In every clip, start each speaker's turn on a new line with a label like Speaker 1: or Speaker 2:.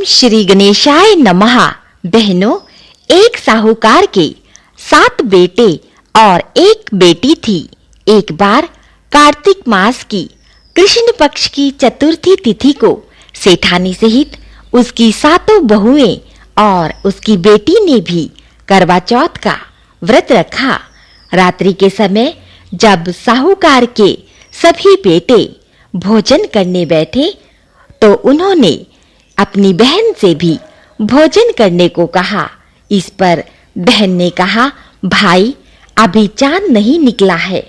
Speaker 1: श्री गणेशाय नमः। बहनों, एक साहूकार के 7 बेटे और एक बेटी थी। एक बार कार्तिक मास की कृष्ण पक्ष की चतुर्थी तिथि को सेठानी सहित उसकी 7 बहुएं और उसकी बेटी ने भी करवा चौथ का व्रत रखा। रात्रि के समय जब साहूकार के सभी बेटे भोजन करने बैठे तो उन्होंने अपनी बहन से भी भोजन करने को कहा। इस पर बहन ने कहा, भाई अभी चांद नहीं निकला है,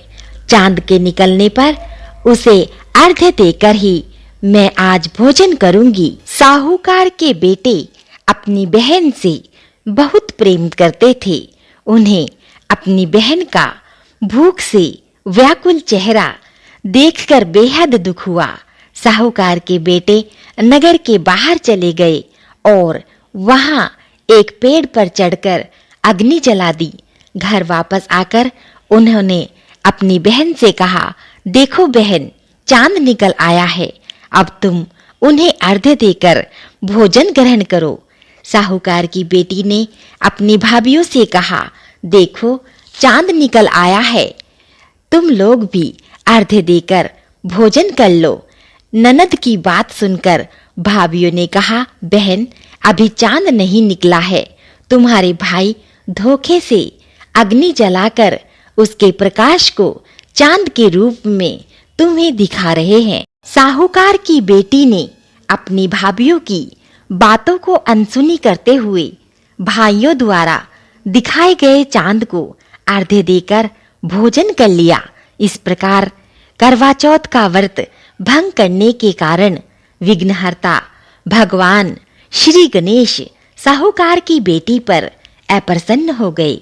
Speaker 1: चांद के निकलने पर उसे अर्घ्य देकर ही मैं आज भोजन करूंगी। साहूकार के बेटे अपनी बहन से बहुत प्रेम करते थे। उन्हें अपनी बहन का भूख से व्याकुल चेहरा देखकर बेहद दुख हुआ। साहूकार के बेटे नगर के बाहर चले गए और वहां एक पेड़ पर चढ़कर अग्नि जला दी। घर वापस आकर उन्होंने अपनी बहन से कहा, देखो बहन, चांद निकल आया है, अब तुम उन्हें अर्घ्य देकर भोजन ग्रहण करो। साहूकार की बेटी ने अपनी भाभियों से कहा, देखो चांद निकल आया है, तुम लोग भी अर्घ्य देकर भोजन कर लो। ननद की बात सुनकर भाभियों ने कहा, बहन अभी चांद नहीं निकला है, तुम्हारे भाई धोखे से अग्नि जलाकर उसके प्रकाश को चांद के रूप में तुम्हें दिखा रहे हैं। साहूकार की बेटी ने अपनी भाभियों की बातों को अनसुनी करते हुए भाइयों द्वारा दिखाए गए चांद को अर्घ्य देकर भोजन कर लिया। इस प्रकार करवा चौथ का व्रत भंग करने के कारण विघ्नहर्ता भगवान श्री गणेश साहूकार की बेटी पर अप्रसन्न हो गए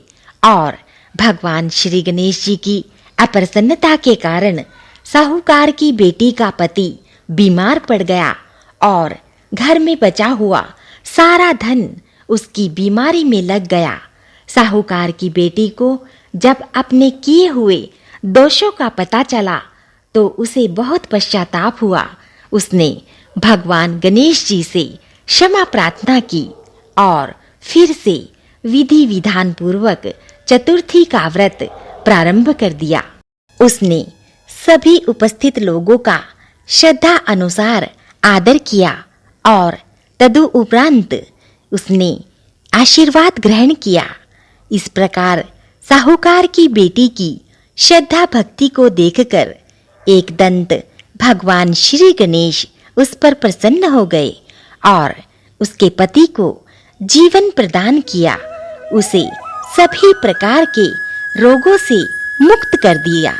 Speaker 1: और भगवान श्री गणेश जी की अप्रसन्नता के कारण साहूकार की बेटी का पति बीमार पड़ गया और घर में बचा हुआ सारा धन उसकी बीमारी में लग गया। साहूकार की बेटी को जब अपने किए हुए दोषों का पता चला तो उसे बहुत पश्चाताप हुआ। उसने भगवान गणेश जी से क्षमा प्रार्थना की और फिर से विधि विधान पूर्वक चतुर्थी का व्रत प्रारंभ कर दिया। उसने सभी उपस्थित लोगों का श्रद्धा अनुसार आदर किया और तदुपरांत उसने आशीर्वाद ग्रहण किया। इस प्रकार साहूकार की बेटी की श्रद्धा भक्ति को देखकर एकदंत भगवान श्री गणेश उस पर प्रसन्न हो गए और उसके पति को जीवन प्रदान किया। उसे सभी प्रकार के रोगों से मुक्त कर दिया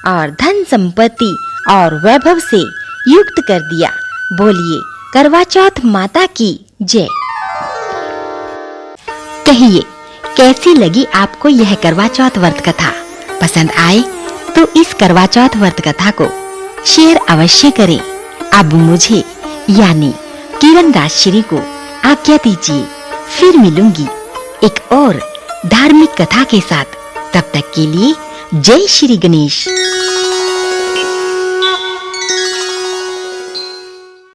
Speaker 1: और धन संपत्ति और वैभव से युक्त कर दिया। बोलिए करवा चौथ माता की जय। कहिए कैसी लगी आपको यह करवा चौथ व्रत कथा? पसंद आए तो इस करवा चौथ व्रत कथा को शेयर अवश्य करें। अब मुझे यानी किरण राजश्री को आज्ञा दीजिए, फिर मिलूंगी एक और धार्मिक कथा के साथ। तब तक के लिए जय श्री गणेश।